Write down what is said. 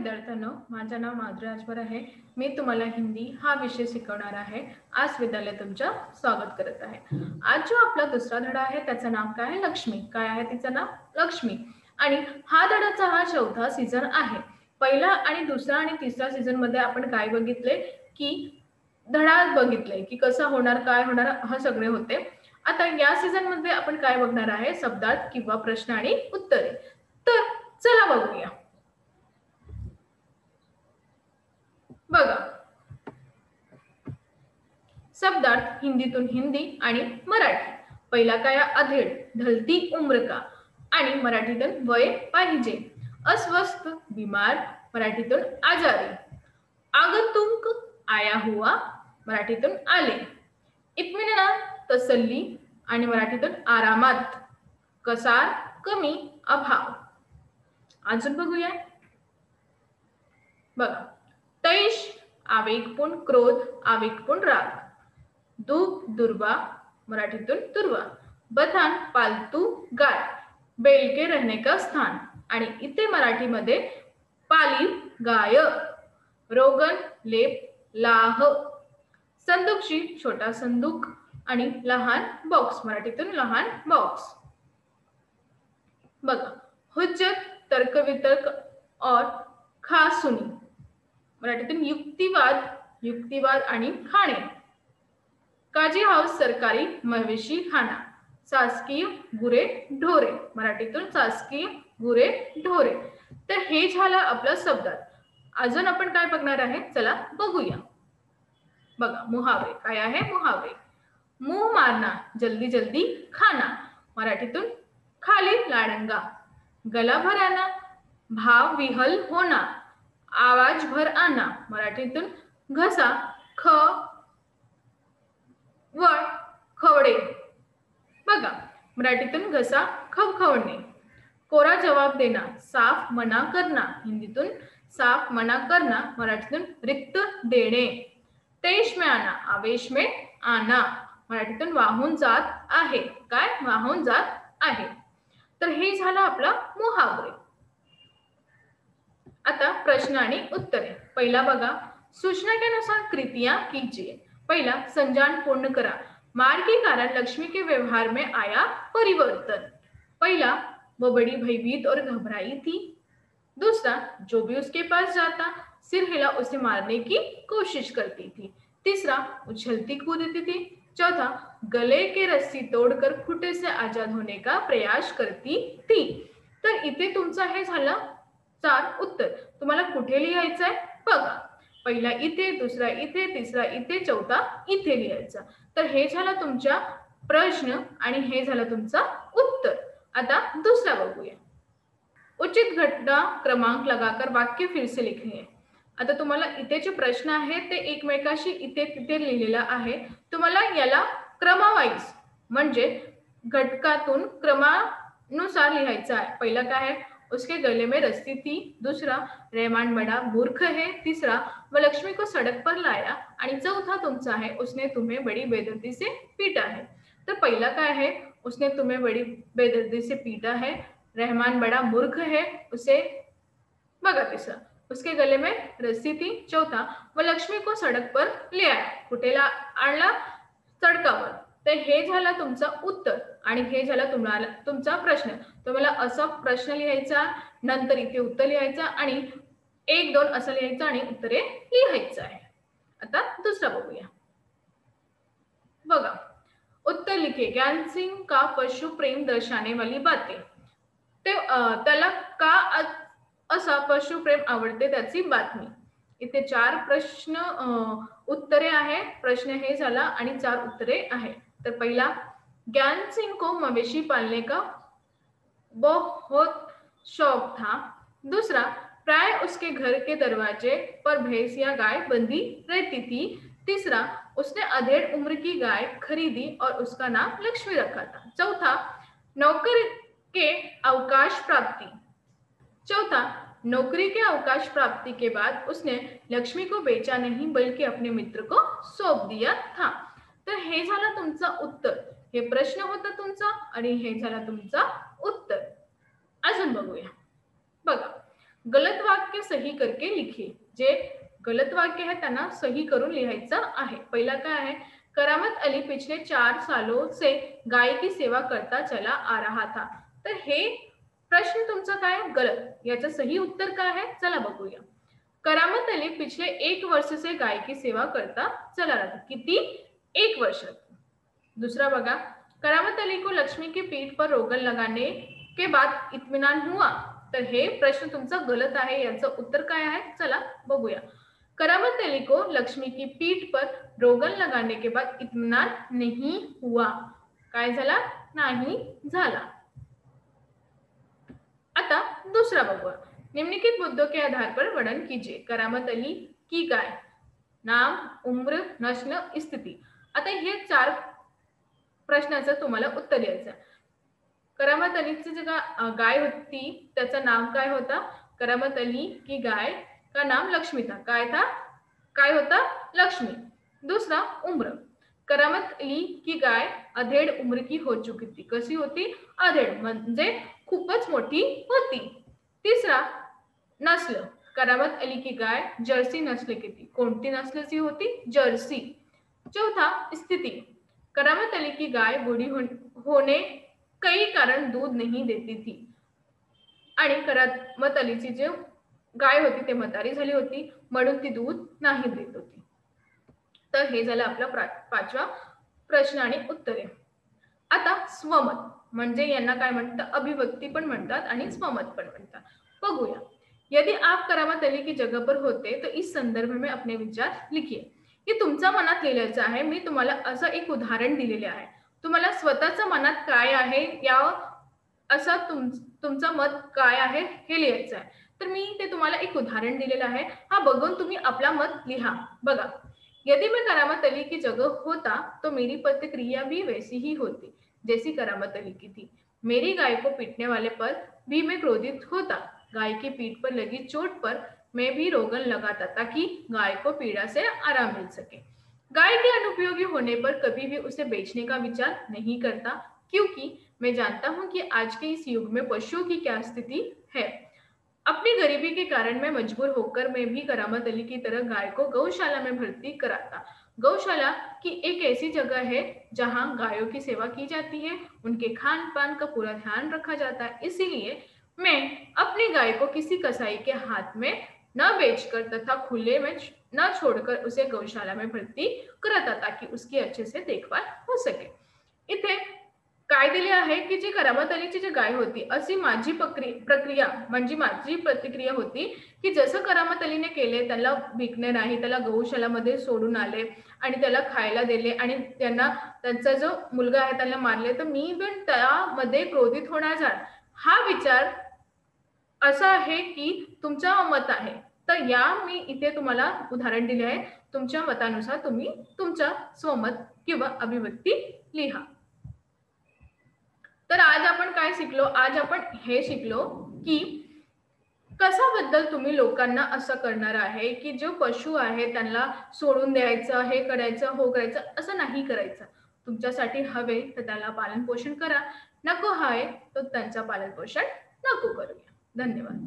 विद्यार्थ्यांनो, माझे नाव माधुरी राजभर आहे। मी तुम्हाला हिंदी हा विषय शिकवणार आहे। आज विद्यालय तुमचं स्वागत करत आहे। आज जो आपला दुसरा धडा आहे त्याचं नाव काय आहे? लक्ष्मी। काय आहे तिचं नाव? लक्ष्मी। आणि हा धड्याचा हा चौथा सीझन आहे। पहिला आणि दुसरा आणि तिसरा सीझन मध्ये आपण काय बघितले की धडा बघितले की कसं होणार, काय होणार हा सगळे होते। आता या सीझन मध्ये आपण काय बघणार आहे? शब्दार्थ किंवा प्रश्न आणि उत्तरे। तर चला बघूया। बघा, शब्दार्थ हिंदीतून हिंदी आणि मराठी। पहिला काय? अधेड, ढलती उम्र का। आणि मराठीतून वय पाहिजे। अस्वस्थ, बीमार, मराठीतून आजारी। आगंतुक, आया हुआ, मराठीतून आले। इत्मिनान, तसल्ली, आणि मराठीतून आरामात। कसार, कमी, अभाव। अजून बघूया। बघा, तैश, आवेगपूर्ण क्रोध, आवेगपूर्ण राग। दूब, दुर्वा, मराठीतून दुर्वा। बथान, पालतू गाय, बैल के रहने का स्थान। आणि इथे मराठीमध्ये पाली गाय। रोगन, लेप, लाह। संदूकशी, छोटा संदूक, आणि लहान बॉक्स, मराठीतून लहान बॉक्स। बघा, हुज्जत, तर्क वितर्क और खासुनी, मराठीतून युक्तिवाद, युक्तिवाद आणि खाणे। काजी हाऊस, सरकारी मवेशी खाना। शासकीय गुरे ढोरे, मराठीतून शासकीय गुरे ढोरे। तर हे झालं आपलं शब्दार्थ। अजून आपण काय बघणार आहे? चला बघूया। बघा, मुहावरे। काय आहे? मुहावरे। मुंह मारना, जल्दी जल्दी खाना, मराठीतून खाली लाडंगा। गला भर आना, भाव विहल होना। आवाज भर आना, मराठीतून घसा ख वळ खवडे। बघा, मराठीतून घसा खवखवणे। कोरा जवाब देना, साफ मना करना, हिंदीतून साफ मना करना, मराठीतून रिक्त देणे। तेश में आना, आवेश में आना, मराठीतून वाहून जात आहे। काय? वाहून जात आहे। तर हे झालं आपला मुहावरे। आता प्रश्न आणि उत्तरे। पहिला बघा, सूचना के अनुसार कृतियां कीजिए। पहिला, संजान पूर्ण करा। मार के कारण लक्ष्मी के व्यवहार में आया परिवर्तन। पहिला, वो बड़ी भयभीत और घबराई थी। दूसरा, जो भी उसके पास जाता सिर हिला उसे मारने की कोशिश करती थी। तीसरा, उछलती कूदती थी। चौथा, गले के रस्सी तोड़कर खुटे से आजाद होने का प्रयास करती थी। तर इथे तुमचं हे झालं 4 उत्तर। तुम्हाला कुठे लिहायचं आहे? बघा, पहिला इथे, दुसरा इथे, तिसरा इथे, चौथा इथे लिहायचा। तर हे झालं तुमचा प्रश्न आणि हे झालं तुमचा उत्तर। आता दुसरा बघूया। उचित घटना क्रमांक लगाकर वाक्य फिर से लिखणे। आता तुम्हाला इथे जे प्रश्न आहे ते एकमेकाशी इथे तिथे लिहिलेला आहे। तुम्हाला याला क्रमवाईज म्हणजे घटकातून क्रमानुसार लिहायचं आहे। पहिला काय आहे? उसके गले में रस्सी थी। दूसरा, रहमान बड़ा मूर्ख है। तीसरा, वह लक्ष्मी को सड़क पर लाया। आणि चौथा तुमचा आहे, उसने तुम्हें बड़ी बेदर्दी से पीटा है। तर पहिला काय आहे? उसने तुम्हें बड़ी बेदर्दी से पीटा है। रहमान बड़ा मूर्ख है। उसे बघा, तीसरा, उसके गले में रस्सी थी। चौथा, वह लक्ष्मी को सड़क पर ले आया। कुठे आणला? सडकावर। तर हे झालं तुमचं उत्तर आणि हे झालं तुम्हाला तुमचा प्रश्न। तुम्हाला असा प्रश्न लिहायचा, नंतर इथे उत्तर लिहायचं आणि 1 2 असं लिहायचं आणि उत्तरे लिहायचं आहे। आता दुसरा बघूया। बघा, उत्तर लिखे। ज्ञान सिंह का पशु प्रेम दर्शाने वाली बातें। त्याला का असा पशु प्रेम आवडते त्याची बातमी। इथे 4 प्रश्न उत्तरे आहे। प्रश्न हे झाला आणि 4 उत्तरे आहे। तर पहिला, ज्ञान सिंह को मवेशी पालने का बहुत शौक था। दूसरा, प्राय उसके घर के दरवाजे पर भैंस या गाय बंधी रहती थी। तीसरा, उसने अधेड़ उम्र की गाय खरीदी और उसका नाम लक्ष्मी रखा था। चौथा, नौकर के अवकाश प्राप्ति। चौथा, नौकरी के अवकाश प्राप्ति के बाद उसने लक्ष्मी को बेचा नहीं बल्कि अपने मित्र को सौंप दिया था। तर हे झालं तुमचं उत्तर। हे प्रश्न होता तुमचा आणि हे झालं तुमचा उत्तर। अजून बघूया। बघा, गलत वाक्य सही करके लिखिए. जे गलत वाक्य है त्यांना सही करून लिहायचं आहे. पहिला काय आहे, करामत अली पिछले 4 सालों से गाय की सेवा करता चला आ रहा था. तर हे प्रश्न तुमचा काय गलत. याचं सही उत्तर काय आहे चला बघूया. करामत अली पिछले 1 वर्ष से गाय की सेवा करता चला रहा था. किती? 1 वर्ष. दूसरा बघा, करामत अली को लक्ष्मी की पीठ पर रोगन लगाने के बाद इत्मीनान हुआ. तर हे प्रश्न तुमचा गलत आहे. याचं उत्तर काय आहे चला बघूया. करामत अली को लक्ष्मी की पीठ पर रोगन लगाने के बाद इत्मीनान नहीं हुआ. काय झाला? नाही झाला. आता दूसरा बघूया. निम्नलिखित मुद्दों के आधार पर वर्णन कीजिए. करामत अली की गाय, नाम, उम्र, नस्ल, स्थिती. आता हे 4 प्रश्नाचं तुम्हाला उत्तर द्यायचं. करामत अलीची जी गाय होती त्याचं नाम काय होता? करामत अली की गाय का नाम लक्ष्मी था. काय होता? लक्ष्मी. दूसरा, उम्र. करामत अली की गाय अधेड़ उम्र की हो चुकी थी. कशी होती? अधेड़ म्हणजे खूपच मोठी होती. तिसरा, नस्ल. करामत अली की गाय जर्सी नस्ल की थी. कोणती नस्लची होती? जर्सी. चौथा, स्थिती. करामत अली की गाय बूढ़ी होने कई कारण दूध नहीं देती थी. आणि करामत अलीची जी गाय होती ते म्हातारी झाली होती म्हणून ती दूध नाही देत होती. तर हे झालं आपला 5वा प्रश्न आणि उत्तरे. आता स्वमत म्हणजे यांना काय म्हणतात? अभिव्यक्ती पण म्हणतात आणि स्वमत पण म्हणतात. बघूया. यदि आप करामत अली की जगह पर होते तो इस संदर्भ में अपने विचार लिखिए. हे तुमच्या मनात लिहिलेलं आहे. मी तुम्हाला असं एक उदाहरण दिलेले आहे. तुम्हाला स्वतःच्या मनात काय आहे या असं तुमचं मत काय आहे हे लिहायचं आहे. तर मी ते तुम्हाला एक उदाहरण दिलेलं आहे. हा बघून तुम्ही आपला मत लिहा. बघा. यदि मैं करामत अली की जगह होता तो मेरी प्रतिक्रिया भी वैसी ही होती जैसी करामत अली की थी. मेरी गाय को पीटने वाले पर भी मैं क्रोधित होता. गाय की पीठ पर लगी चोट पर मैं भी रोगन लगाता ताकि गाय को पीड़ा से आराम मिल सके. गाय के अनुपयोगी होने पर कभी भी उसे बेचने का विचार नहीं करता क्योंकि मैं जानता हूं कि आज के इस युग में पशुओं की क्या स्थिति है. अपनी गरीबी के कारण मैं मजबूर होकर मैं भी करामत अली की तरह गाय को गौशाला में भर्ती कराता. गौशाला की एक ऐसी जगह है जहां गायों की सेवा की जाती है, उनके खान पान का पूरा ध्यान रखा जाता है. इसीलिए मैं अपनी गाय को किसी कसाई के हाथ में न बेचकर तथा खुले में न छोड़कर उसे गौशाला में भर्ती कराता ताकि उसकी अच्छे से देखभाल हो सके. इथे काय दिले आहे की जी करामत अलीची जी गाय होती अशी माझी प्रक्रिया म्हणजे माझी प्रतिक्रिया होती की जसं करामत अलीने केले त्याला विकणे नाही, त्याला गौशालामध्ये सोडून आले आणि त्याला खायला दिले आणि त्यांचा जो मुलगा आहे त्याला मारले, तर मी पण त्यामध्ये क्रोधित होणार. हा विचार असा आहे की तुमचा मत आहे. तर या मी इथे तुम्हाला उदाहरण दिले आहे. तुमच्या मतानुसार तुम्ही तुमचा स्वमत किंवा अभिव्यक्ती लिहा. तर आज आपण काय शिकलो? आज आपण हे शिकलो की कशाबद्दल तुम्ही लोकांना असं करणार आहे की जो पशु आहे त्यांना सोडून द्यायचं, हे करायचं, हो करायचं असं नाही करायचं. तुमच्यासाठी हवे तर त्याला पालन पोषण करा, नको आहे तर त्यांचा पालन पोषण नको करूया. धन्यवाद.